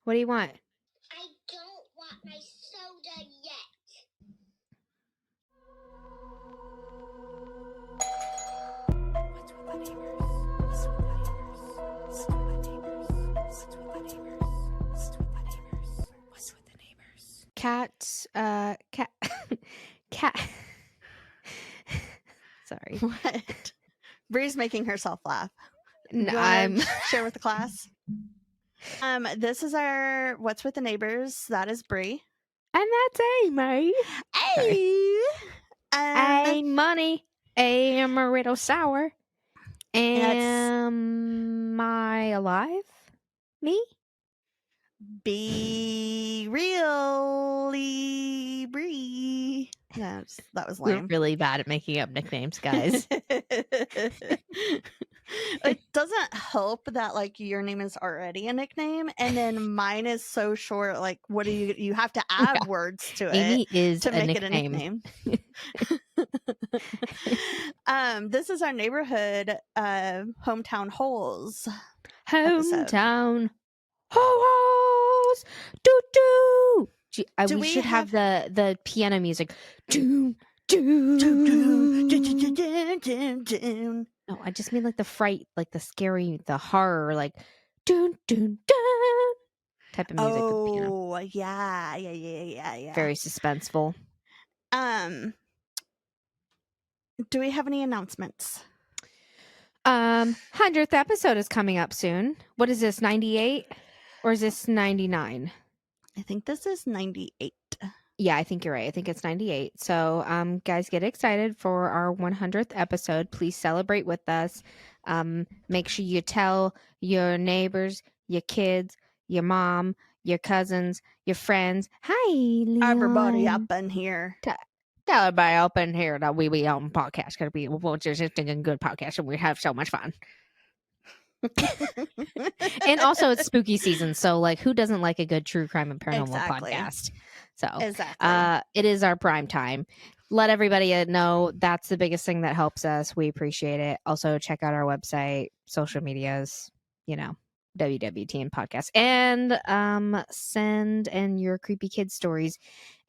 What do you want? I don't want my soda yet. Cat. Sorry. What? Bree's making herself laugh. No, I'm share with the class. This is our What's with the Neighbors. That is Bree. And that's Amy. Hey, I'm Money. Am a little sour. Am I alive? Me? Be really Bree. That was We're lame. really bad at making up nicknames, guys. It doesn't help that like your name is already a nickname, and then mine is so short. Like, what do you have to add words to Amy it is to a make nickname. it a nickname? This is our neighborhood hometown holes. Hometown holes. Doo doo. We should have the piano music. Doom doom. No, I just mean like the fright, like the scary, the horror, like doon doon doon type of music. With the piano. Oh yeah. Very suspenseful. Do we have any announcements? 100th episode is coming up soon. What is this, 98? Or is this 99? I think this is 98. Yeah, I think you're right. I think it's 98. So, guys, get excited for our 100th episode. Please celebrate with us. Make sure you tell your neighbors, your kids, your mom, your cousins, your friends. Hi, Leon. Everybody up in here. Tell everybody up in here that we on podcast. Gonna be just a good podcast, and we have so much fun. And also, it's spooky season, so like, who doesn't like a good true crime and paranormal podcast? So, it is our prime time. Let everybody know that's the biggest thing that helps us. We appreciate it. Also, check out our website, social medias. wwtnpodcast, and send in your creepy kid stories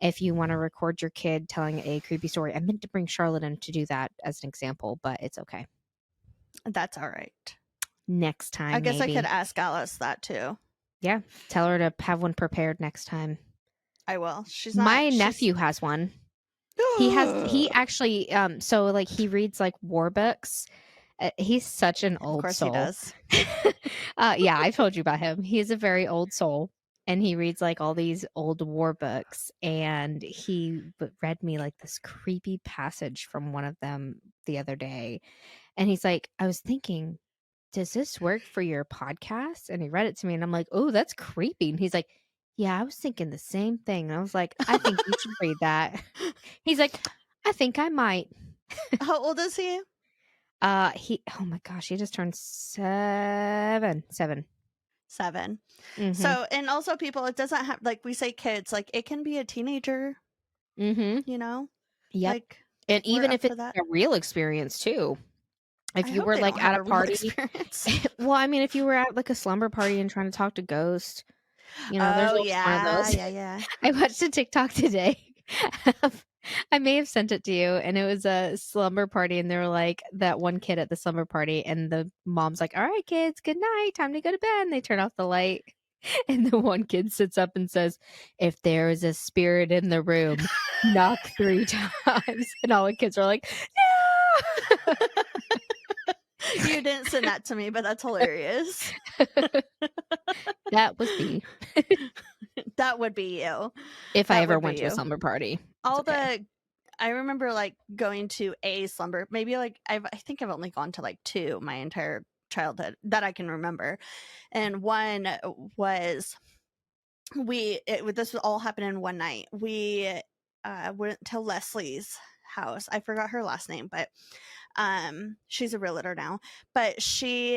if you want to record your kid telling a creepy story. I meant to bring Charlotte in to do that as an example, but it's okay. That's all right. Next time, I guess maybe. I could ask Alice that too. Yeah, tell her to have one prepared next time. I will. My nephew has one. He actually so like he reads like war books. He's such an old soul. Of course he does. Yeah, I told you about him. He is a very old soul, and he reads like all these old war books. And he read me like this creepy passage from one of them the other day. And he's like, I was thinking, does this work for your podcast? And he read it to me, and I'm like, oh, that's creepy. And he's like, yeah, I was thinking the same thing. And I was like, I think you should read that. He's like, I think I might. How old is he? Oh my gosh, he just turned 7. Mm-hmm. So, and also people, it doesn't have, like we say kids, like it can be a teenager, you know? Yep. Like, and even if it's a real experience too. If you were like at a party, well, I mean, if you were at like a slumber party and trying to talk to ghosts, there's one of those. Yeah. I watched a TikTok today. I may have sent it to you, and it was a slumber party, and they were like that one kid at the slumber party, and the mom's like, all right, kids, good night, time to go to bed. And they turn off the light, and the one kid sits up and says, if there is a spirit in the room, knock 3 times. And all the kids are like, no. You didn't send that to me, but that's hilarious. That was me. That would be you. If I ever went to a slumber party. I remember like going to a slumber, maybe like I think I've only gone to like 2 my entire childhood that I can remember. And one was this was all happened in one night. We went to Leslie's house. I forgot her last name, but she's a realtor now. But she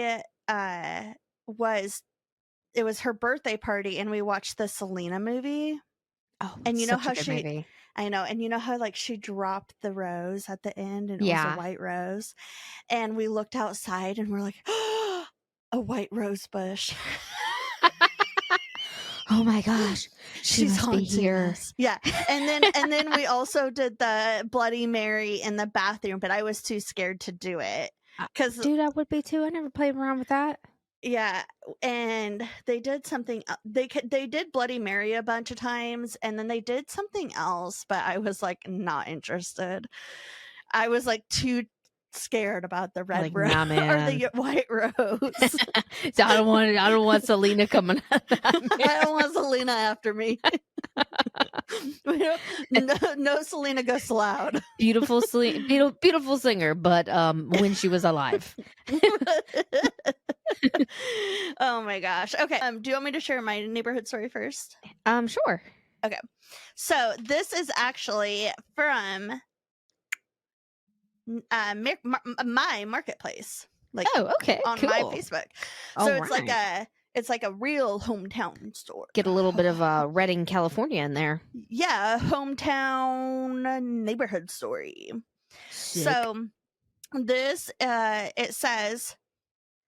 it was her birthday party, and we watched the Selena movie. Oh, and you know how movie. I know, and you know how like she dropped the rose at the end, and it was a white rose, and we looked outside and we're like, oh, a white rose bush. Oh my gosh, she She's must be haunting here. us. Yeah. And then we also did the Bloody Mary in the bathroom, but I was too scared to do it. Cuz Dude, I would be too. I never played around with that. yeah, and they did something they did Bloody Mary a bunch of times, and then they did something else, but I was like not interested. I was like too scared about the red Like, rose nah, or man. the white rose. So I don't want Selena coming at I me. don't want Selena after me. No Selena goes loud. Beautiful beautiful singer, but when she was alive. Oh my gosh. Okay. Do you want me to share my neighborhood story first? Sure. Okay. So this is actually from my marketplace, like Oh, okay, on my cool. Facebook. All So right. it's like a real hometown store. Get a little bit of Redding, California in there. Yeah, hometown neighborhood story. Sick. So this it says,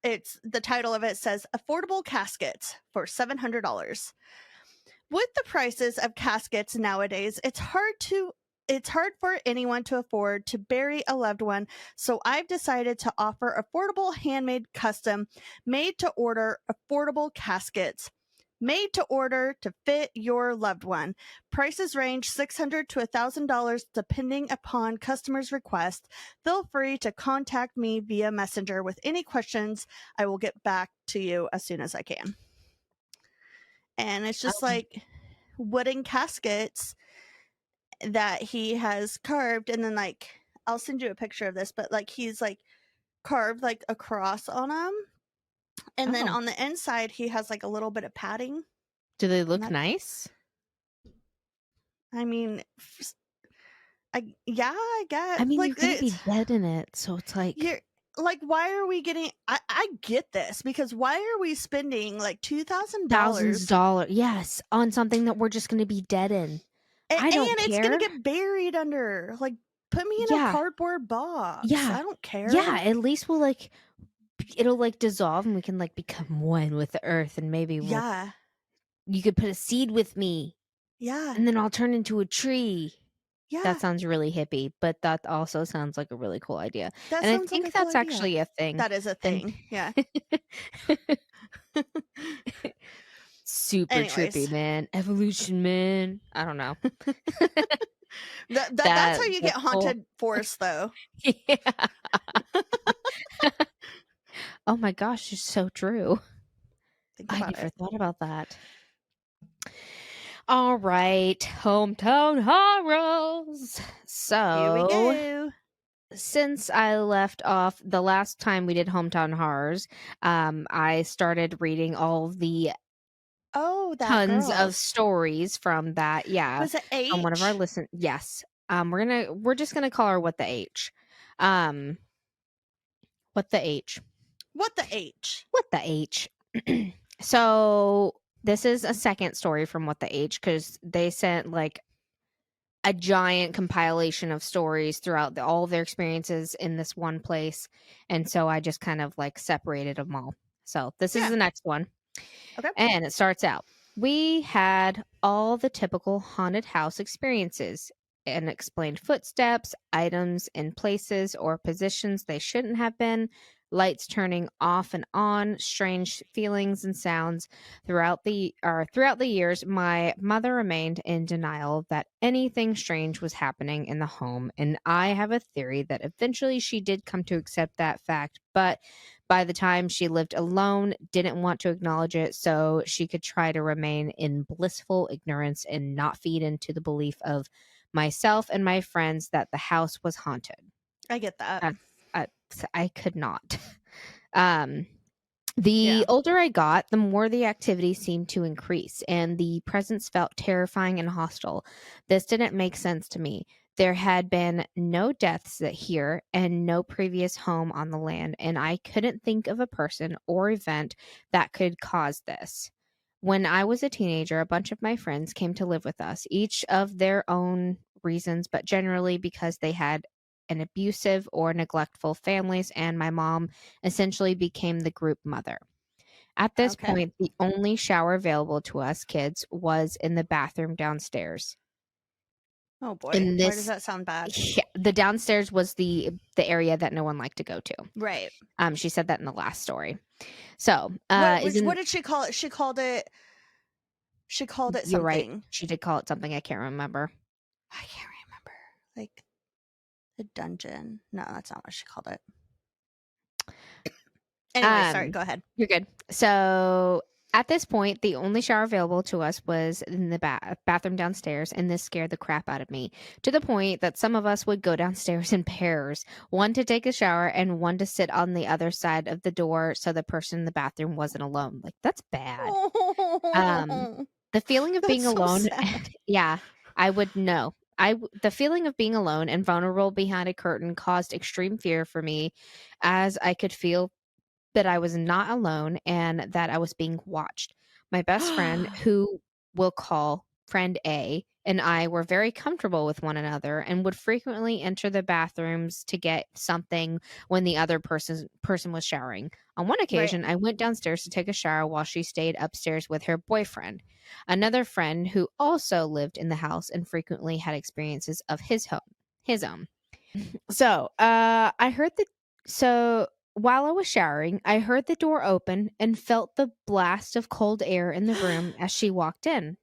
it's the title of it says affordable caskets for $700. With the prices of caskets nowadays, it's hard for anyone to afford to bury a loved one, so I've decided to offer affordable handmade custom made to order affordable caskets. Made to order to fit your loved one. Prices range $600 to $1,000 depending upon customer's request. Feel free to contact me via Messenger with any questions. I will get back to you as soon as I can. And it's just like wooden caskets that he has carved, and then like I'll send you a picture of this, but like he's like carved like a cross on them, and then Oh. on the inside he has like a little bit of padding. Do they look that- nice? I mean, I guess. I mean, Like, you're gonna be it's dead in it, so it's like you're like, why are we getting? I get this, because why are we spending like $2,000 thousands of dollars. Yes, on something that we're just gonna be dead in. and I don't it's gonna care. get buried under, like, put me in Yeah. a cardboard box. Yeah. I don't care. Yeah, at least we'll like it'll like dissolve and we can like become one with the earth, and maybe we'll Yeah. you could put a seed with me Yeah. and then I'll turn into a tree. Yeah. That sounds really hippie, but that also sounds like a really cool idea. That And I sounds like think a cool that's idea. actually a thing. That is a And- thing. Yeah. Super Anyways. trippy, man. Evolution, man. I don't know. That's how you get that's cool. haunted forests, though. Yeah. Oh my gosh, it's so true. Think I about never it. thought about that. All right, hometown horrors. Here we So, go. since I left off the last time we did hometown horrors, I started reading all of the Oh, that tons of girl's. stories from that. Yeah, Was it H? from one of our listen. Yes, we're just gonna call her what the H. What the H. What the H? What the H. So this is a second story from What the H, because they sent like a giant compilation of stories throughout all of their experiences in this one place, and so I just kind of like separated them all. So this is Yeah. the next one. Okay. And it starts out, we had all the typical haunted house experiences and explained footsteps, items in places or positions they shouldn't have been, lights turning off and on, strange feelings and sounds. Throughout the years, my mother remained in denial that anything strange was happening in the home, and I have a theory that eventually she did come to accept that fact, but by the time she lived alone, didn't want to acknowledge it so she could try to remain in blissful ignorance and not feed into the belief of myself and my friends that the house was haunted. I get that. I could not. The older I got, the more the activity seemed to increase, and the presence felt terrifying and hostile. This didn't make sense to me. There had been no deaths here and no previous home on the land, and I couldn't think of a person or event that could cause this. When I was a teenager, a bunch of my friends came to live with us, each of their own reasons, but generally because they had an abusive or neglectful families, and my mom essentially became the group mother. At this Okay. point, the only shower available to us kids was in the bathroom downstairs. Oh boy. In Why does this that sound bad? Yeah, the downstairs was the area that no one liked to go to. Right. She said that in the last story. So, What is in did she call it? She called it you're right. something. She did call it something I can't remember. I can't remember. Like the dungeon. No, that's not what she called it. Anyway, sorry, go ahead. You're good. So, at this point, the only shower available to us was in the bathroom downstairs, and this scared the crap out of me to the point that some of us would go downstairs in pairs, one to take a shower and one to sit on the other side of the door so the person in the bathroom wasn't alone. Like, that's bad. The feeling of being That's so alone, sad. yeah, I would know. The feeling of being alone and vulnerable behind a curtain caused extreme fear for me, as I could feel that I was not alone and that I was being watched. My best friend, who we'll call friend A, and I were very comfortable with one another and would frequently enter the bathrooms to get something when the other person was showering. On one Right. occasion, I went downstairs to take a shower while she stayed upstairs with her boyfriend. Another friend who also lived in the house and frequently had experiences of his own. So, I heard the so while I was showering, I heard the door open and felt the blast of cold air in the room as she walked in.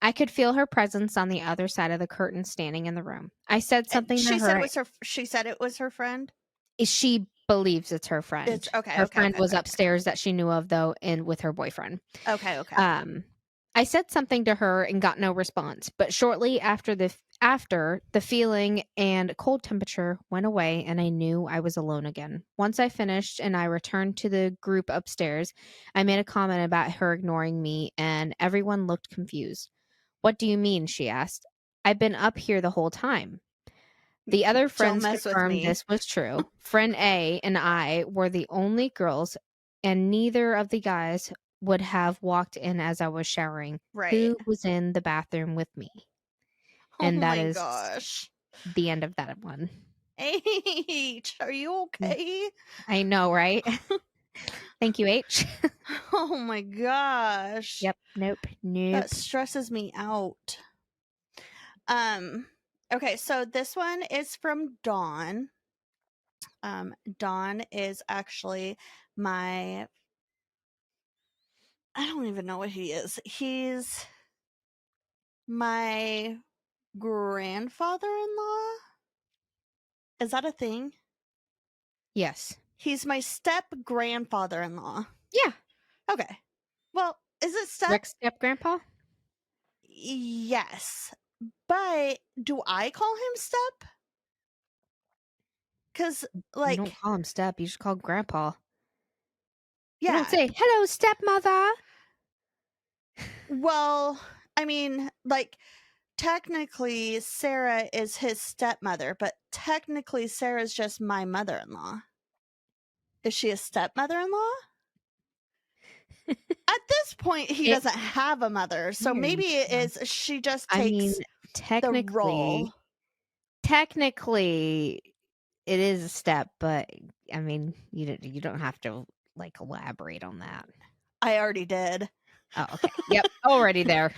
I could feel her presence on the other side of the curtain standing in the room. I said something to She said it her. was her. She said it was her friend. She believes it's her friend. It's okay. Her Okay. friend Okay. was Okay. upstairs that she knew of though, and with her boyfriend. Okay. Okay. I said something to her and got no response, but shortly after the feeling and cold temperature went away and I knew I was alone again. Once I finished and I returned to the group upstairs, I made a comment about her ignoring me and everyone looked confused. "What do you mean?" she asked. "I've been up here the whole time." The other Don't friends mess with confirmed me. this was true. Friend A and I were the only girls, and neither of the guys would have walked in as I was showering. Right. Who was in the bathroom with me? Oh And that my is gosh. the end of that one. H, are you okay? I know, right? Thank you, H. Oh my gosh. Yep. Nope. That Nope. stresses me out. Okay, so this one is from Dawn. Dawn is actually my I don't even know what he is. He's my grandfather-in-law. Is that a thing? Yes. He's my step grandfather-in-law. Yeah. Okay. Well, is it step? Rick's step grandpa? Yes. But do I call him step? Because, You don't like, call him step. You just call him grandpa. You yeah. don't say, "Hello, stepmother." Well, I mean, like, technically, Sarah is his stepmother, but technically, Sarah's just my mother in law. Is she a stepmother in law? At this point, he doesn't have a mother, so maybe it is she just I mean, takes the role. technically, it is a step, but I mean, you don't have to like elaborate on that. I already did. Oh, okay. Yep, already there.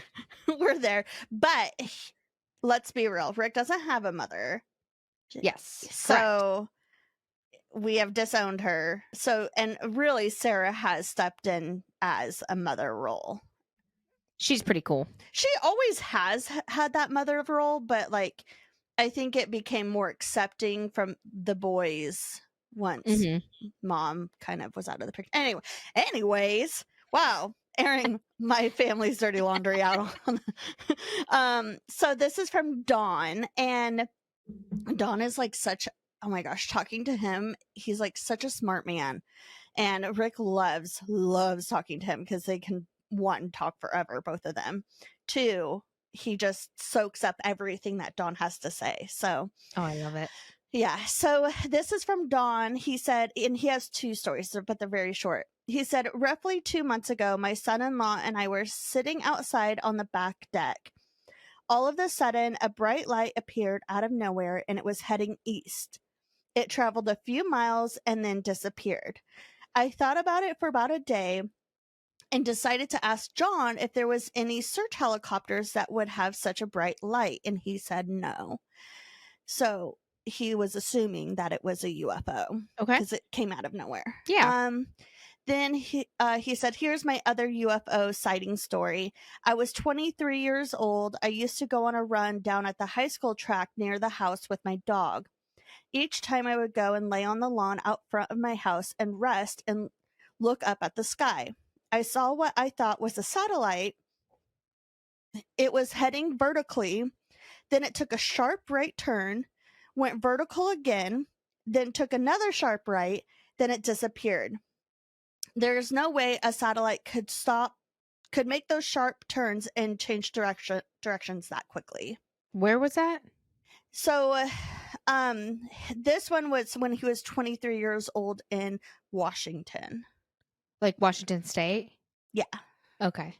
We're there. But let's be real. Rick doesn't have a mother. Yes. So we have disowned her. So, and really, Sarah has stepped in as a mother role. She's pretty cool. She always has had that mother role, but like, I think it became more accepting from the boys once mom kind of was out of the picture. Anyways, wow, airing my family's dirty laundry out on. So this is from Dawn, and Dawn is like oh my gosh, talking to him, he's like such a smart man, and Rick loves talking to him because they can, one, talk forever, both of them. Two, he just soaks up everything that Dawn has to say. So, oh, I love it. Yeah. So this is from Dawn. He said, and he has two stories, but they're very short. He said, roughly 2 months ago, my son-in-law and I were sitting outside on the back deck. All of a sudden, a bright light appeared out of nowhere, and it was heading east. It traveled a few miles and then disappeared. I thought about it for about a day, and decided to ask John if there was any search helicopters that would have such a bright light, and he said no. So he was assuming that it was a UFO Okay. because it came out of nowhere. Yeah. Then he said, "Here's my other UFO sighting story. I was 23 years old. I used to go on a run down at the high school track near the house with my dog. Each time I would go and lay on the lawn out front of my house and rest and look up at the sky. I saw what I thought was a satellite. It was heading vertically. Then it took a sharp right turn, went vertical again, then took another sharp right, then it disappeared. There's no way a satellite could make those sharp turns and change directions that quickly." Where was that? So, this one was when he was 23 years old in Washington. Like Washington State? Yeah. Okay.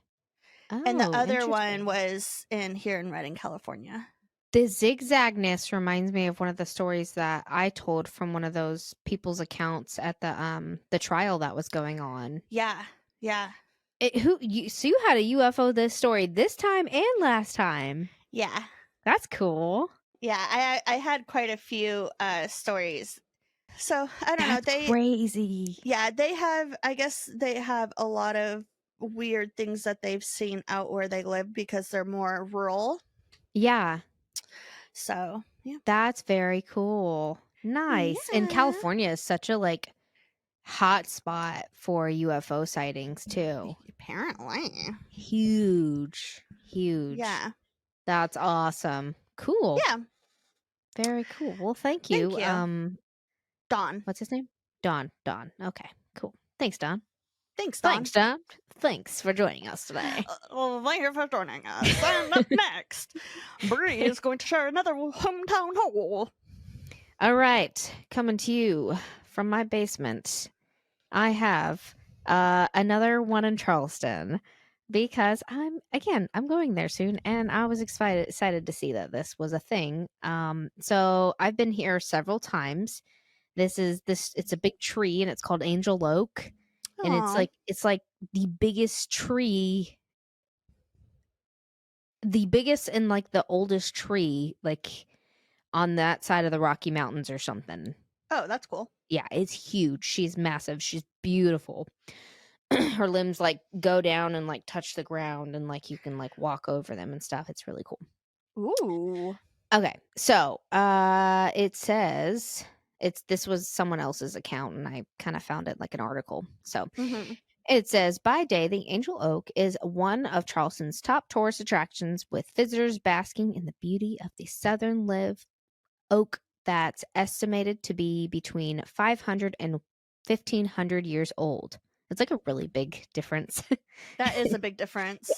And the Oh, other one interesting. was here in Redding, California. The zigzagness reminds me of one of the stories that I told from one of those people's accounts at the trial that was going on. Yeah. Yeah. So you had a UFO this story this time and last time. Yeah. That's cool. Yeah. I had quite a few stories. So I don't know. That's crazy. Yeah, I guess they have a lot of weird things that they've seen out where they live because they're more rural. Yeah. So, yeah. That's very cool. Nice. And Yeah. California is such a like hot spot for UFO sightings too. Apparently. Huge. Yeah. That's awesome. Cool. Yeah. Very cool. Well, thank you. Thank you. Don. What's his name? Don. Okay. Cool. Thanks, Don. Thanks, Don. Thanks for joining us today. Well, thank you for joining us. And up next, Bree is going to share another hometown haul. All right. Coming to you from my basement, I have another one in Charleston because I'm going there soon, and I was excited to see that this was a thing. So I've been here several times. It's a big tree, and it's called Angel Oak. And it's like the biggest tree, the biggest and like the oldest tree, like on that side of the Rocky Mountains or something. Oh, that's cool. Yeah, it's huge. She's massive. She's beautiful. Her limbs like go down and like touch the ground, and like you can like walk over them and stuff. It's really cool. Ooh. Okay, so it says this was someone else's account, and I kind of found it like an article. So it says, by day, the Angel Oak is one of Charleston's top tourist attractions, with visitors basking in the beauty of the southern live oak that's estimated to be between 500 and 1,500 years old. It's like a really big difference. That is a big difference.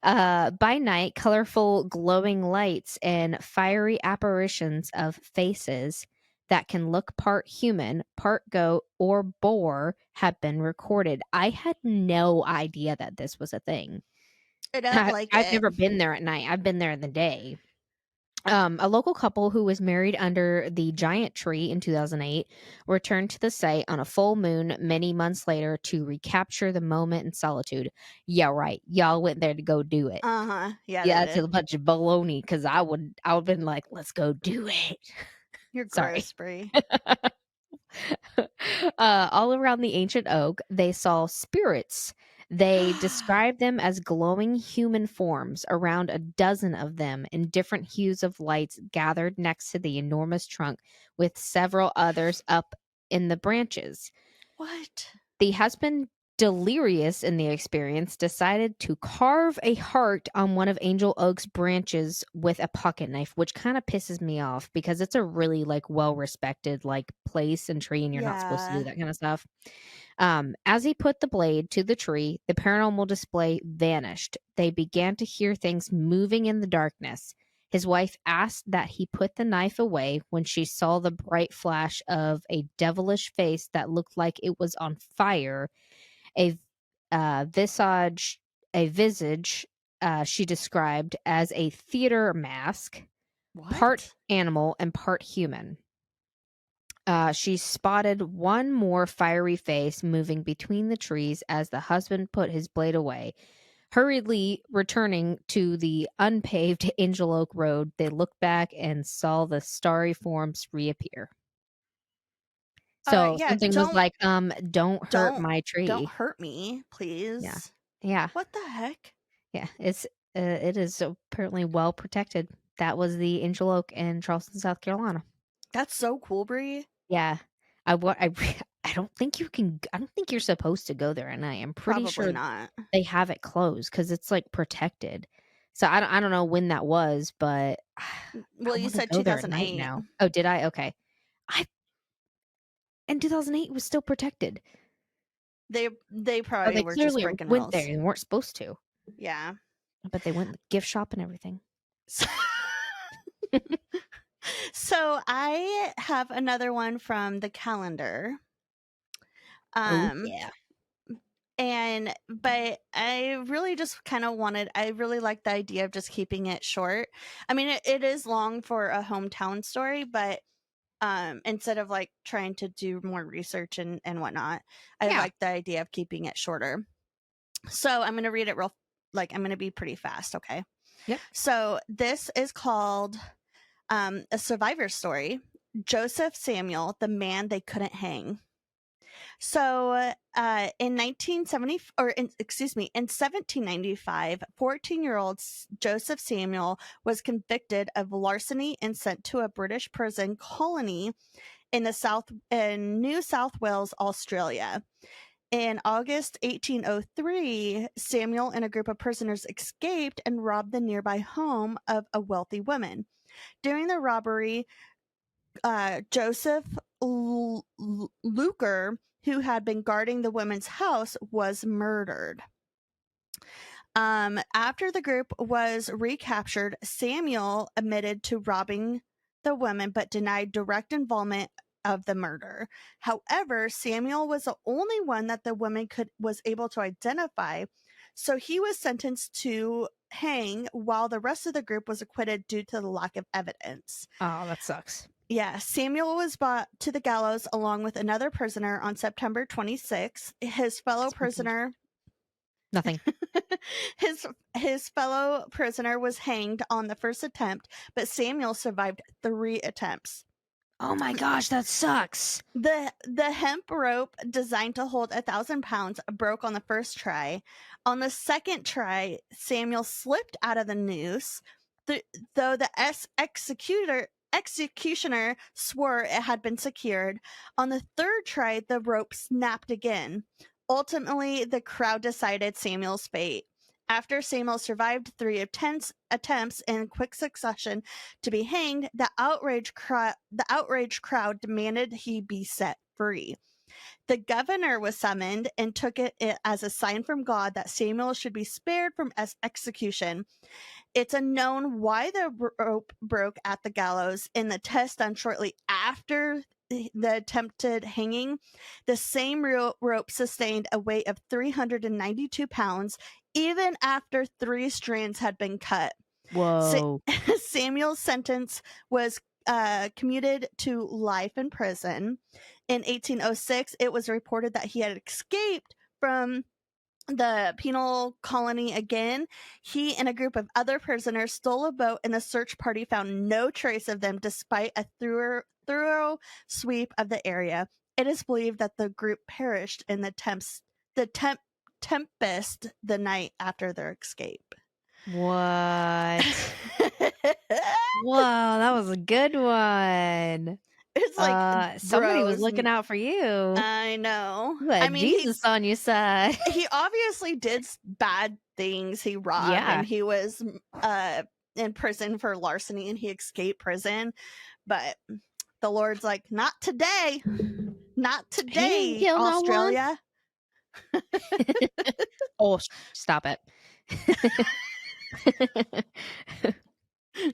By night, colorful glowing lights and fiery apparitions of faces that can look part human, part goat, or boar have been recorded. I had no idea that this was a thing. I've never been there at night. I've been there in the day. A local couple who was married under the giant tree in 2008 returned to the site on a full moon many months later to recapture the moment in solitude. Yeah, right. Y'all went there to go do it. Yeah. Yeah, it's a bunch of baloney, because I would have been like, let's go do it. You're Sorry. gross, Bree. All around the ancient oak, they saw spirits. They described them as glowing human forms, around a dozen of them in different hues of lights gathered next to the enormous trunk, with several others up in the branches. What? The husband, delirious in the experience, decided to carve a heart on one of Angel Oak's branches with a pocket knife, which kind of pisses me off because it's a really like well-respected like place and tree, and you're not supposed to do that kind of stuff. As he put the blade to the tree, the paranormal display vanished. They began to hear things moving in the darkness. His wife asked that he put the knife away when she saw the bright flash of a devilish face that looked like it was on fire. A visage she described as a theater mask, What? part animal and part human. She spotted one more fiery face moving between the trees as the husband put his blade away. Hurriedly returning to the unpaved Angel Oak Road, they looked back and saw the starry forms reappear. So Yeah, something was like, don't hurt don't my don't tree. hurt me, Yeah. please. Yeah. What the heck? Yeah. It is apparently well protected. That was the Angel Oak in Charleston, South Carolina. That's so cool, Brie. Yeah. I don't think you can I don't think you're supposed to go there at night. I'm pretty Probably sure not. they have it closed because it's like protected. So I don't know when that was, but I Well, you want to said go there at night 2008. now. Oh, did I? Okay. I In 2008 it was still protected. They Oh, probably they were just clearly breaking went there rules. and weren't supposed to, Yeah. but they went in the gift shop and everything. So, so I have another one from the calendar. Oh Um yeah. but I really just kind of I really like the idea of just keeping it short. I mean, it is long for a hometown story, but instead of like trying to do more research and whatnot, I Yeah. like the idea of keeping it shorter. So I'm going to read it I'm going to be pretty fast. Okay. Yep. So this is called a survivor story. Joseph Samuel, the man they couldn't hang. So, in 1970, in 1795, 14-year-old Joseph Samuel was convicted of larceny and sent to a British prison colony in New South Wales, Australia. In August 1803, Samuel and a group of prisoners escaped and robbed the nearby home of a wealthy woman. During the robbery, Joseph Luker, who had been guarding the woman's house, was murdered. After the group was recaptured, Samuel admitted to robbing the woman but denied direct involvement of the murder. However, Samuel was the only one that the woman was able to identify, so he was sentenced to hang while the rest of the group was acquitted due to the lack of evidence. Oh, that sucks. Yeah, Samuel was brought to the gallows along with another prisoner on September 26th. His fellow prisoner Nothing. his fellow prisoner was hanged on the first attempt, but Samuel survived 3 attempts. Oh my gosh, that sucks. The hemp rope designed to hold 1,000 pounds broke on the first try. On the second try, Samuel slipped out of the noose, though the executioner swore it had been secured. On the third try, the rope snapped again. Ultimately, the crowd decided Samuel's fate. After Samuel survived 3 attempts in quick succession to be hanged, the outraged crowd demanded he be set free. The governor was summoned and took it as a sign from God that Samuel should be spared from execution. It's unknown why the rope broke at the gallows. In the test done shortly after the attempted hanging, the same rope sustained a weight of 392 pounds, even after 3 strands had been cut. Whoa. Samuel's sentence was commuted to life in prison. In 1806, it was reported that he had escaped from the penal colony again. He and a group of other prisoners stole a boat, and the search party found no trace of them despite a thorough sweep of the area. It is believed that the group perished in the tempest the night after their escape. What? Whoa, that was a good one. It's like, Somebody was bros. looking out for you. I know. You had Jesus on your side. He obviously did bad things. He robbed, Yeah. and he was in prison for larceny, and he escaped prison. But the Lord's like, not today. Not He didn't today, kill no one. Australia. Oh, stop it.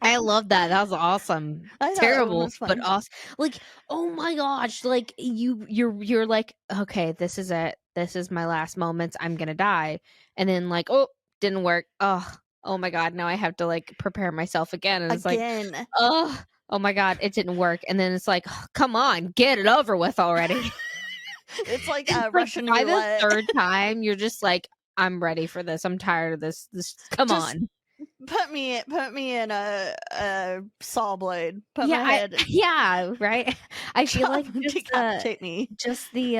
I love that. That was awesome. I thought that one Terrible, was but fun. awesome. Like, oh my gosh! Like you're like, okay, this is it. This is my last moments. I'm gonna die, and then like, oh, didn't work. Oh my god! Now I have to like prepare myself again, and it's like, Again. oh, oh my God, it didn't work. And then it's like, "Oh, come on, get it over with already." It's like Like Russian by the roulette. third time, you're just like, I'm ready for this. I'm tired of this. Come Just on. put me in a saw blade. Put Yeah, my head. yeah, right. I feel like Decapitate me. just the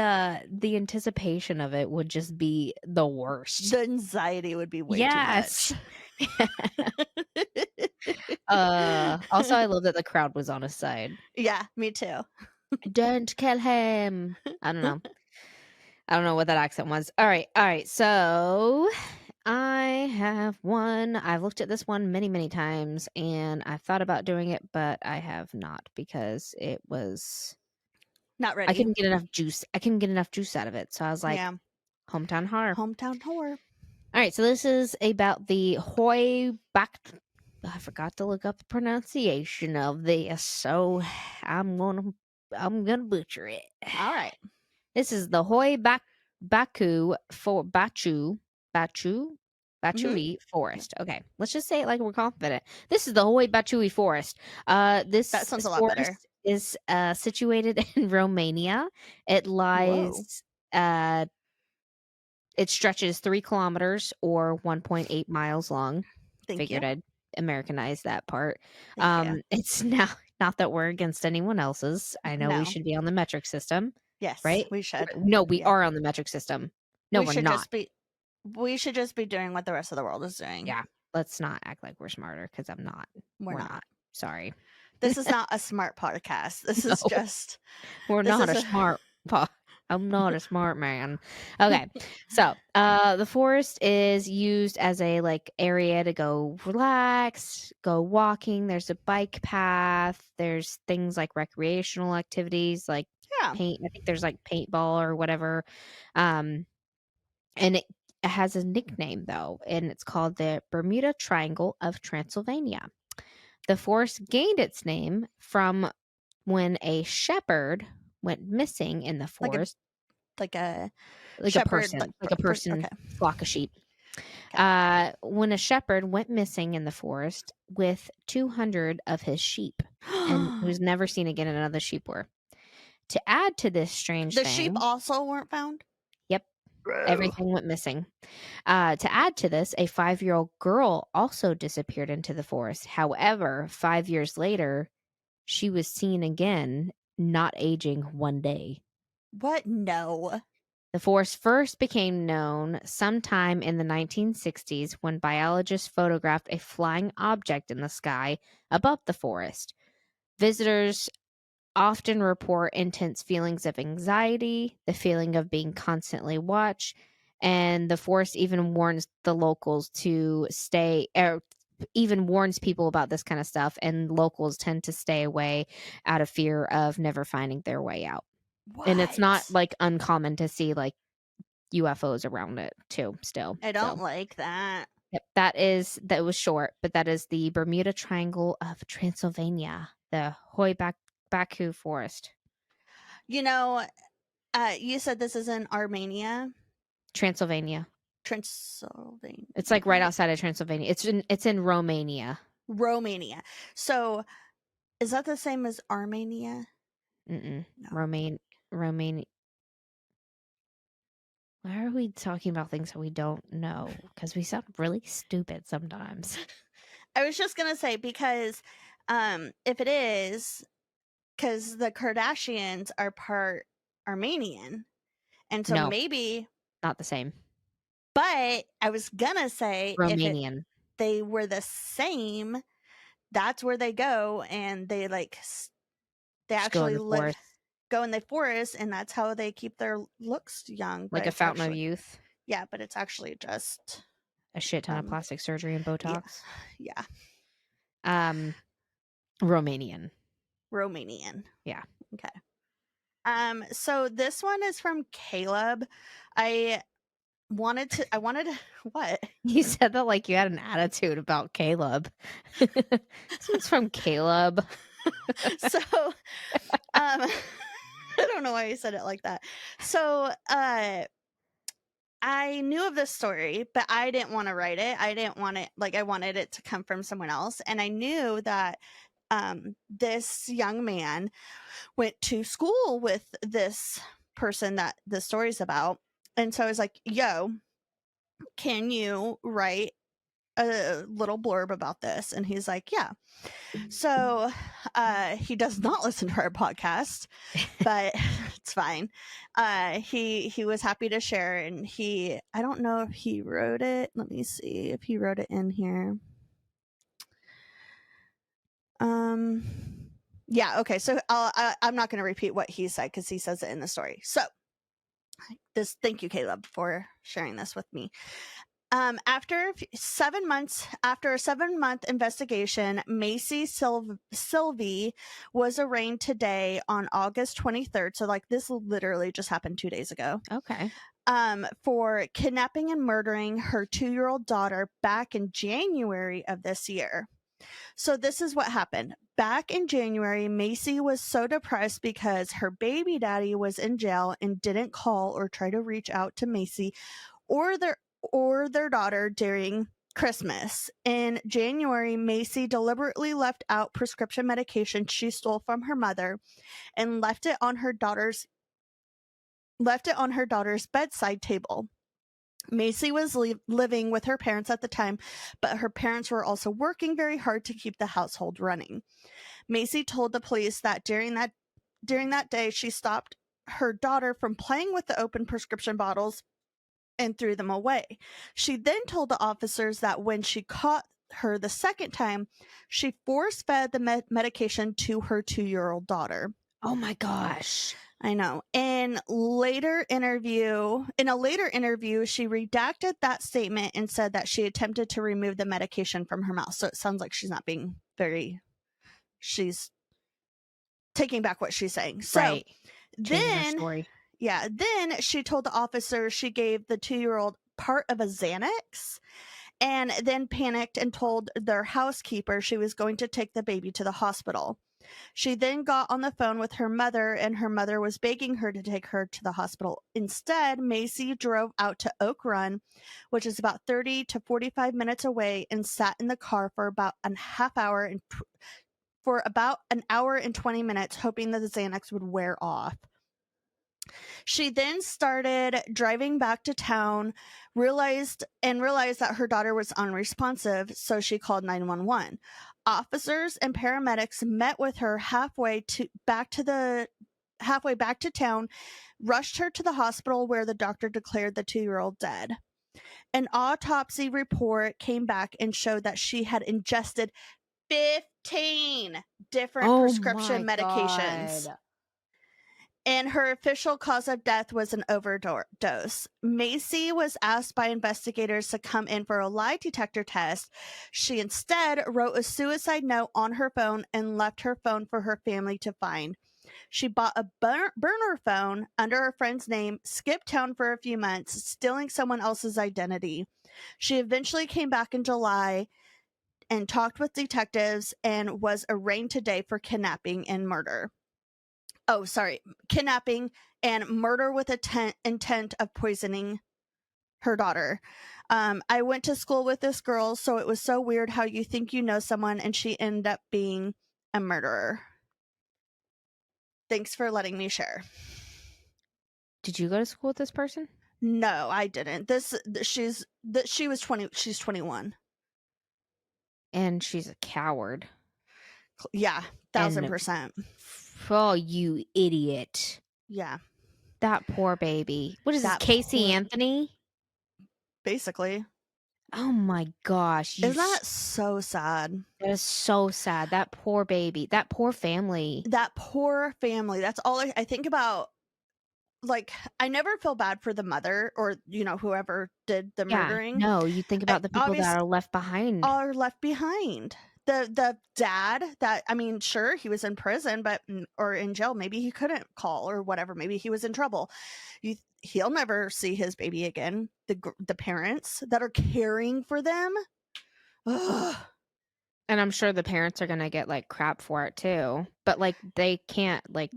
anticipation of it would just be the worst. The anxiety would be way too Yes. much. Also, I love that the crowd was on his side. Yeah, me too. Don't kill him. I don't know. I don't know what that accent was. All right. So I have one. I've looked at this one many, many times, and I've thought about doing it, but I have not because it was. Not I ready. couldn't get enough juice. I couldn't get enough juice out of it, so I was like, Yeah. hometown horror. Hometown horror. All right, so this is about the Hoy back. I forgot to look up the pronunciation of this, so I'm gonna butcher it. All right. This is the Baku for Batui Forest. Okay, let's just say it like we're confident. This is the Hoy Batui Forest. That This sounds a lot better. forest is situated in Romania. It Whoa. lies. It stretches 3 kilometers or 1.8 miles long. Thank Figured you. I'd Americanize that part. Thank you. It's not that we're against anyone else's. I know we No. should be on the metric system, Yes, right? we should. No, we Yeah. are on the metric system. No, we we're should not. we should just be doing what the rest of the world is doing. Yeah, let's not act like we're smarter because I'm not. We're not. Sorry. This is not a smart podcast. This is No. just. We're this not is a smart. I'm not a smart man. Okay, so the forest is used as a like area to go relax, go walking. There's a bike path. There's things like recreational activities like Yeah. paint. I think there's like paintball or whatever. And it has a nickname though, and it's called the Bermuda Triangle of Transylvania. The forest gained its name from when a shepherd went missing in the forest. Like a Like a person, Okay. flock of sheep. Okay. When a shepherd went missing in the forest with 200 of his sheep and he was never seen again, and none of the sheep were. To add to this strange The thing, sheep also weren't found? yep, everything went missing. To add to this, a 5-year-old girl also disappeared into the forest. However, 5 years later, she was seen again, not aging 1 day. What? No. The forest first became known sometime in the 1960s when biologists photographed a flying object in the sky above the forest. Visitors often report intense feelings of anxiety, the feeling of being constantly watched, and the forest even warns the locals to stay, or even warns people about this kind of stuff, and locals tend to stay away out of fear of never finding their way out. What? And it's not like uncommon to see like UFOs around it too still. I don't like that. Yep, that was short, but that is the Bermuda Triangle of Transylvania, the Baku Forest. You know, you said this is in Armenia. Transylvania. Transylvania. It's like right outside of Transylvania. It's in Romania. Romania. So is that the same as Armenia? No. No. Romania. Why are we talking about things that we don't know? Because we sound really stupid sometimes. I was just gonna say, because if it is, because the Kardashians are part Armenian, and so No. maybe Not the same. But I was gonna say, Romanian. they were the same, that's where they go, and they like they Just go in actually the live forest. go in the forest, and that's how they keep their looks young. Like but a it's fountain of actually- youth. Yeah, but it's actually just A shit ton of plastic surgery and Botox. yeah. Romanian. Yeah. Okay. So this one is from Caleb. I wanted to what? You said that like you had an attitude about Caleb. This one's from Caleb. So I don't know why I said it like that. So I knew of this story, but I didn't want to write it. I didn't want it, like I wanted it to come from someone else. And I knew that this young man went to school with this person that the story's about. And so I was like, yo, can you write a little blurb about this? And he's like, yeah. So he does not listen to our podcast, but it's fine. He was happy to share, and I don't know if he wrote it. Let me see if he wrote it in here. Yeah, okay. So I'm not going to repeat what he said because he says it in the story. So thank you, Caleb, for sharing this with me. After a 7-month investigation, Macy Sylvie was arraigned today on August 23rd. So like this literally just happened 2 days ago. Okay. For kidnapping and murdering her 2-year-old daughter back in January of this year. So this is what happened. Back in January, Macy was so depressed because her baby daddy was in jail and didn't call or try to reach out to Macy or their daughter during Christmas. In January, Macy deliberately left out prescription medication she stole from her mother and left it on her daughter's bedside table. Macy was living with her parents at the time, but her parents were also working very hard to keep the household running. Macy told the police that during that day, she stopped her daughter from playing with the open prescription bottles and threw them away. She then told the officers that when she caught her the second time, she force-fed the medication to her 2-year-old daughter. Oh my gosh. I know. In a later interview, she redacted that statement and said that she attempted to remove the medication from her mouth. So it sounds like she's not being she's taking back what she's saying. So right. Changing her then, story. yeah, then she told the officer she gave the 2-year-old part of a Xanax and then panicked and told their housekeeper she was going to take the baby to the hospital. She then got on the phone with her mother, and her mother was begging her to take her to the hospital. Instead, Macy drove out to Oak Run, which is about 30 to 45 minutes away, and sat in the car for about a half hour and for about an hour and 20 minutes, hoping that the Xanax would wear off. She then started driving back to town, realized that her daughter was unresponsive, so she called 911. Officers and paramedics met with her halfway back to town, rushed her to the hospital where the doctor declared the 2-year-old dead. An autopsy report came back and showed that she had ingested 15 different prescription medications. God. And her official cause of death was an overdose. Macy was asked by investigators to come in for a lie detector test. She instead wrote a suicide note on her phone and left her phone for her family to find. She bought a burner phone under her friend's name, skipped town for a few months, stealing someone else's identity. She eventually came back in July and talked with detectives and was arraigned today for kidnapping and murder. Kidnapping and murder with intent of poisoning her daughter. I went to school with this girl, so it was so weird how you think you know someone and she ended up being a murderer. Thanks for letting me share. Did you go to school with this person? No, I didn't. She was 20. She's 21. And she's a coward. Yeah, 1,000%. Oh, you idiot. Yeah. That poor baby. What is this, Casey Anthony? Basically. Oh my gosh. Isn't that so sad? That is so sad. That poor baby. That poor family. That poor family. That's all I think about. Like, I never feel bad for the mother or, whoever did the murdering. No, you think about the people that are left behind. The dad that, sure, he was in prison, or in jail. Maybe he couldn't call or whatever. Maybe he was in trouble. He'll never see his baby again. The parents that are caring for them. Ugh. And I'm sure the parents are going to get like crap for it too. But like, they can't, like,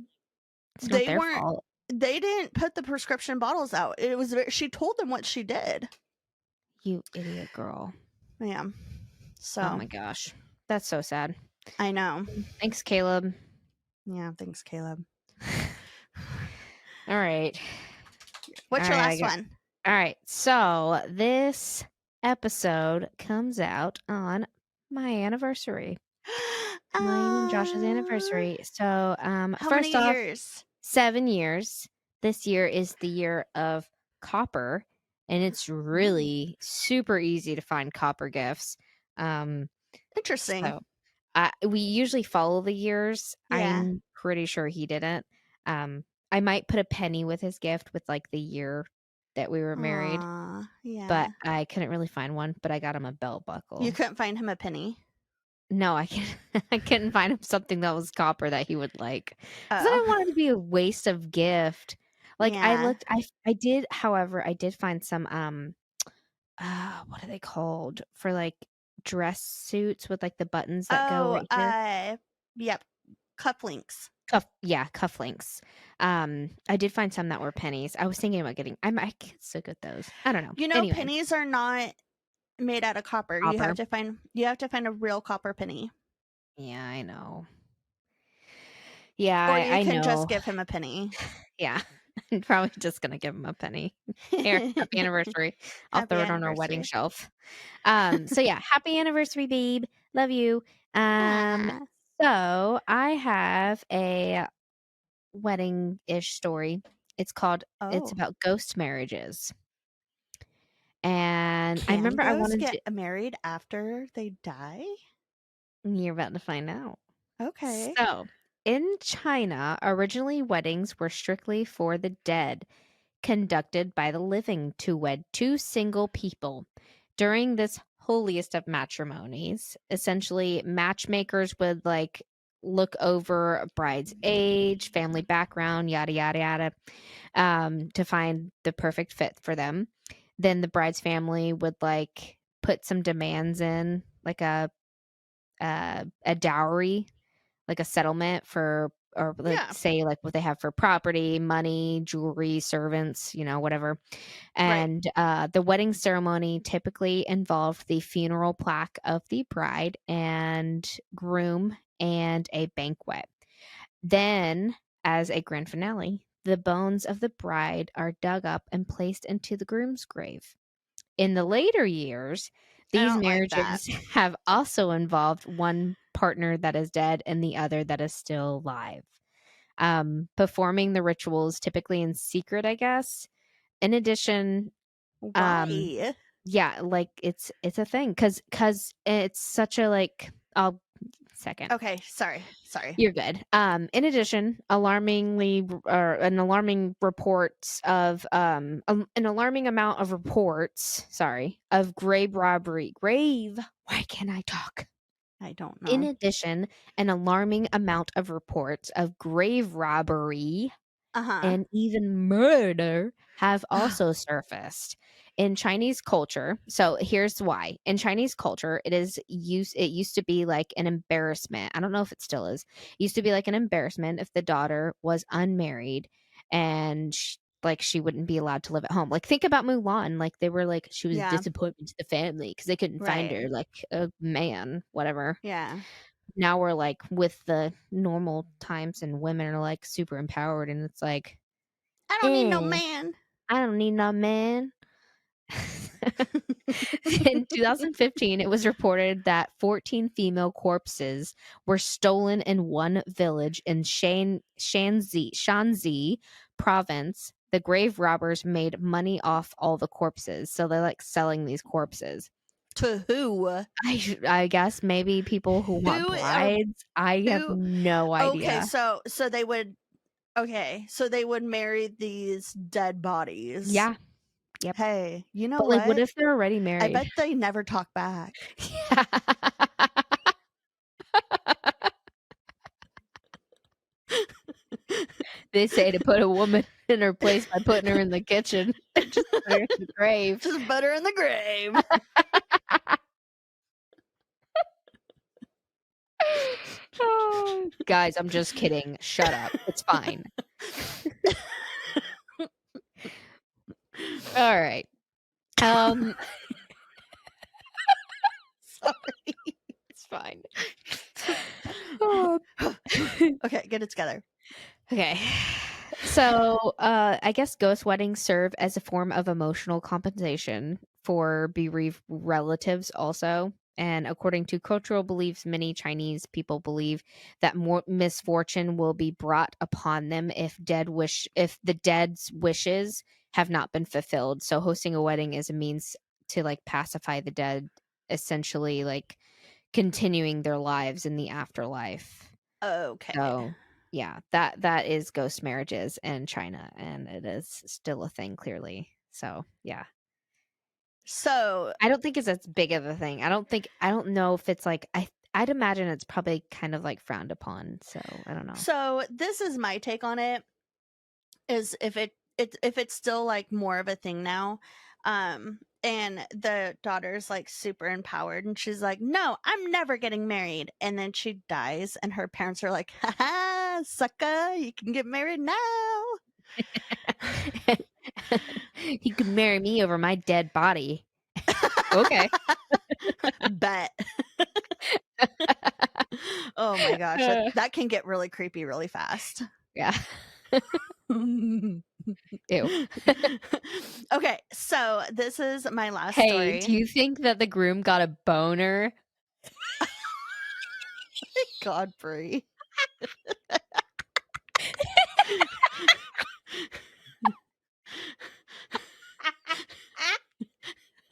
it's not their fault. They didn't put the prescription bottles out. She told them what she did. You idiot girl. Yeah. So. Oh my gosh. That's so sad. I know. Thanks, Caleb. Yeah, thanks, Caleb. All right. What's your last one? All right. So this episode comes out on my anniversary. Mine and Josh's anniversary. So How first many off, years? 7 years. This year is the year of copper, and it's really super easy to find copper gifts. Interesting. So we usually follow the years. Yeah. I'm pretty sure he didn't. I might put a penny with his gift with like the year that we were married, Aw, yeah. but I couldn't really find one. But I got him a belt buckle. You couldn't find him a penny? No, I can't. I couldn't find him something that was copper that he would like. 'Cause I didn't Oh. want it to be a waste of gift. Like I Yeah. looked, I did. However, I did find some what are they called for like dress suits with like the buttons that go Oh, right here. yep. Cufflinks. Cufflinks. I did find some that were pennies. I was thinking about getting. I could still get those. I don't know. You know, Anyway, pennies are not made out of copper. You copper. have to find a real copper penny. Yeah, I know. Yeah, Or you I can just know. give him a penny. Yeah, I'm probably just gonna give him a penny. Here, happy anniversary. I'll Happy throw it on our wedding anniversary. shelf. So yeah, happy anniversary, babe. Love you. Aw. So I have a wedding-ish story. It's Oh. about ghost marriages. And I Can remember I ghosts wanted get to. married after they die? You're about to find out. Okay. So, in China, originally weddings were strictly for the dead, conducted by the living to wed two single people. During this holiest of matrimonies, essentially matchmakers would like look over a bride's age, family background, yada yada yada, to find the perfect fit for them. Then the bride's family would like put some demands in, like a dowry, like a settlement for, or like Yeah. say like what they have for property, money, jewelry, servants, whatever. Right. And the wedding ceremony typically involved the funeral plaque of the bride and groom and a banquet. Then, as a grand finale, the bones of the bride are dug up and placed into the groom's grave. In the later years, I these don't like that. marriages have also involved one partner that is dead and the other that is still alive. Performing the rituals typically in secret, I guess. In addition, Why? yeah, like it's a thing because it's such a like. I'll second. Okay, sorry. You're good. In addition, an alarming amount of reports, sorry, of grave robbery. Why can't I talk? I don't In know. addition, an alarming amount of reports of grave robbery Uh-huh. and even murder have also surfaced in Chinese culture. So here's why. In Chinese culture, it used to be like an embarrassment. I don't know if it still is. It used to be like an embarrassment if the daughter was unmarried and she wouldn't be allowed to live at home. Like think about Mulan, like they were like she was a Yeah. disappointment to the family because they couldn't find Right. her like a man, whatever. Yeah. Now we're like with the normal times and women are like super empowered and it's like I don't need no I man. don't need no man. In 2015, it was reported that 14 female corpses were stolen in one village in Shanxi province. The grave robbers made money off all the corpses, so they're like selling these corpses. To who? I guess maybe people who want Who are brides. I have who? no Okay, idea. so they would marry these dead bodies. Yeah. Yep. Hey, you know But like, what what? if they're already I married? bet they never talk back. Yeah. They say to put a woman in her place by putting her in the kitchen and just put her in the grave. Just put her in the grave. Oh, guys, I'm just kidding. Shut up. It's fine. All right. Sorry. It's fine. Okay, get it together. Okay. So, I guess ghost weddings serve as a form of emotional compensation for bereaved relatives also. And according to cultural beliefs, many Chinese people believe that more misfortune will be brought upon them if the dead's wishes have not been fulfilled. So hosting a wedding is a means to like pacify the dead, essentially like continuing their lives in the afterlife. Okay. So, yeah, that is ghost marriages in China, and it is still a thing clearly. So, yeah. So, I don't think it's as big of a thing. I don't know if it's like I'd imagine it's probably kind of like frowned upon, so I don't know. so this is my take on it. Is if it's still like more of a thing now, and the daughter's like super empowered, and she's like, "No, I'm never getting married," and then she dies, and her parents are like, "Ha ha, sucker, you can get married now." He could marry me over my dead body. Okay. Bet. Oh my gosh, that can get really creepy really fast. Yeah. Ew. Okay, so this is my last Hey, do story. you think that the groom got a boner? Godfrey.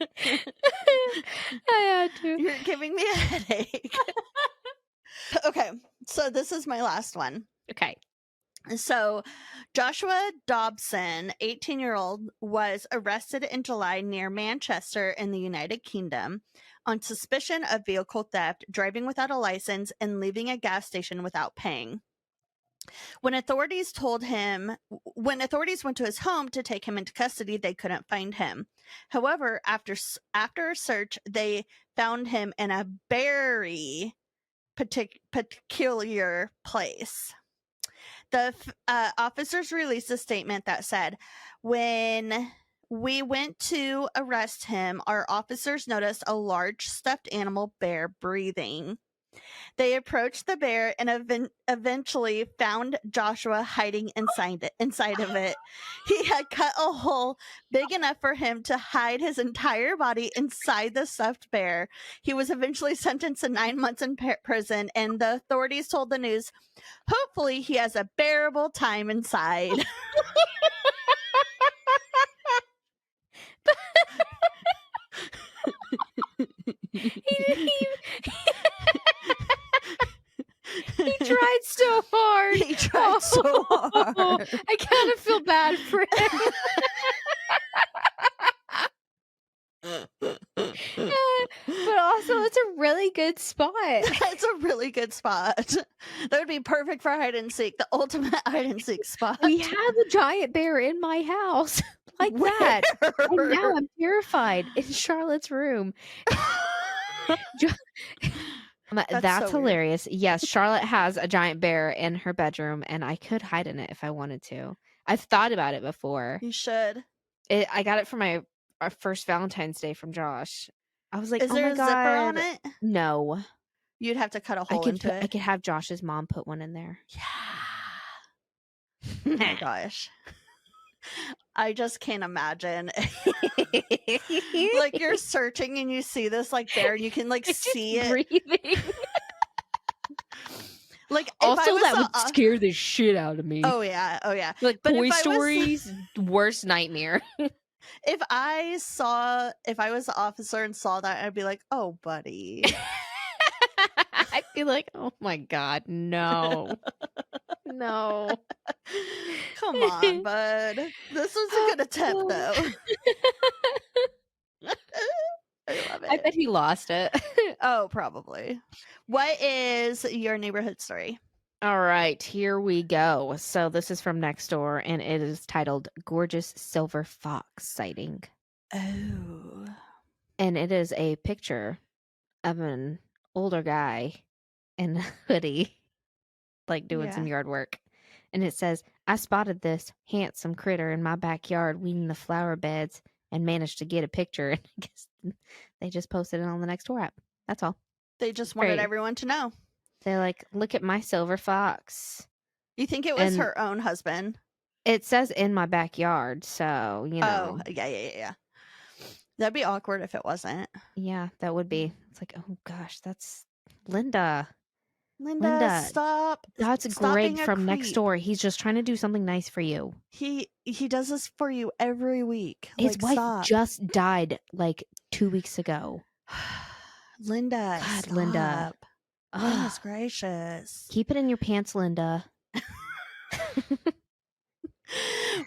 I had to. You're giving me a headache. Okay, so this is my last one. Okay. So, Joshua Dobson, 18-year-old, was arrested in July near Manchester in the United Kingdom on suspicion of vehicle theft, driving without a license, and leaving a gas station without paying. When authorities went to his home to take him into custody, they couldn't find him. However, after a search, they found him in a very peculiar place. The officers released a statement that said, "When we went to arrest him, our officers noticed a large stuffed animal bear breathing. They approached the bear and eventually found Joshua hiding inside of it. He had cut a hole big enough for him to hide his entire body inside the stuffed bear. He was eventually sentenced to 9 months in prison, and the authorities told the news, hopefully he has a bearable time inside." He he tried so hard. He tried so hard. I kind of feel bad for him. But also, it's a really good spot. It's a really good spot. That would be perfect for hide and seek, the ultimate hide and seek spot. We have a giant bear in my house like that. And now I'm terrified in Charlotte's room. That's so weird. hilarious. Yes, Charlotte has a giant bear in her bedroom, and I could hide in it if I wanted to. I've thought about it before. You should. I got it for our first Valentine's Day from Josh. I was like, Is "Oh there my a zipper on God." it? No. You'd have to cut a hole into I it. could have Josh's mom put one in there. Yeah. Oh my gosh. I just can't imagine. Like you're searching and you see this like bear and you can like It's just see it. breathing. Like if Also, I was that would scare the shit out of me. Oh yeah, oh yeah. Like But Toy if I was Story's worst nightmare. if I was the officer and saw that, I'd be like, "Oh, buddy." I'd be like, "Oh my God, no. No." Come on, bud. This was a good attempt though. I love I it. bet he lost it. Oh, probably. What is your neighborhood story? All right, here we go. So this is from next door, and it is titled "Gorgeous Silver Fox Sighting." Oh. And it is a picture of an older guy in a hoodie, like doing some yard work. And it says, "I spotted this handsome critter in my backyard weeding the flower beds and managed to get a picture." And I guess they just posted it on the next door app. That's all. They just wanted everyone to know. They're like, look at my silver fox. You think it was And her own husband? it says in my backyard, so, you know. Oh, yeah. That'd be awkward if it wasn't. Yeah, that would be. It's like, oh gosh, that's Linda. Linda, stop. That's Stop Greg being a from next creep. door. He's just trying to do something nice for you. He does this for you every week. His Like, wife stop. just died like 2 weeks ago. Linda, God, stop. Linda. Goodness Ugh. gracious. Keep it in your pants, Linda.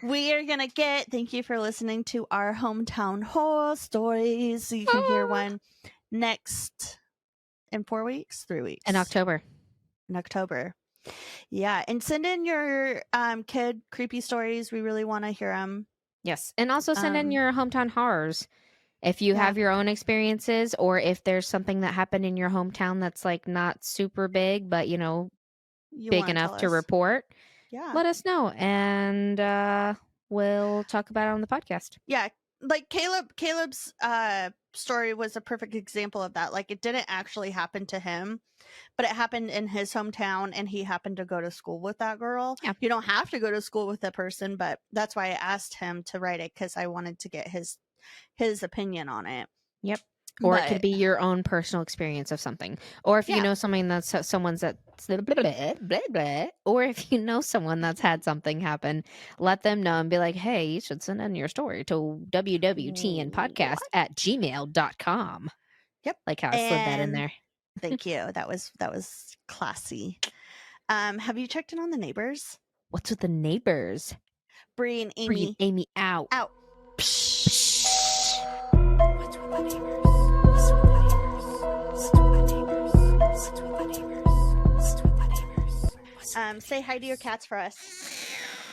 We are gonna thank you for listening to our hometown horror stories. You can hear one next in 4 weeks, 3 weeks. In October. Yeah, and send in your kid creepy stories. We really want to hear them. Yes. And also send in your hometown horrors. If you have your own experiences, or if there's something that happened in your hometown that's like not super big, but you know, big enough to report, let us know, and we'll talk about it on the podcast. Yeah, like Caleb's story was a perfect example of that. Like, it didn't actually happen to him, but it happened in his hometown, and he happened to go to school with that girl. Yeah. You don't have to go to school with that person, but that's why I asked him to write it, because I wanted to get his opinion on it. Yep. Or it could be your own personal experience of something. Or if you know something that's someone's that blah, blah, blah, blah, or if you know someone that's had something happen, let them know and be like, hey, you should send in your story to wwtnpodcast@gmail.com. Yep. Like how I slid that in there. Thank you. That was classy. Have you checked in on the neighbors? What's with the neighbors? Bree and Amy. Bring Amy out. Out. Psh. What's with the neighbors? What's with the neighbors? What's with the neighbors? What's with the neighbors? What's with the neighbors? Say hi to your cats for us.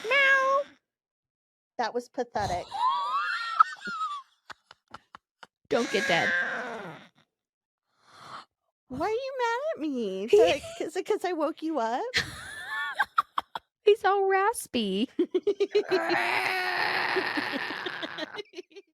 Meow. That was pathetic. Don't get dead. Why are you mad at me? Is it because I woke you up? He's all raspy.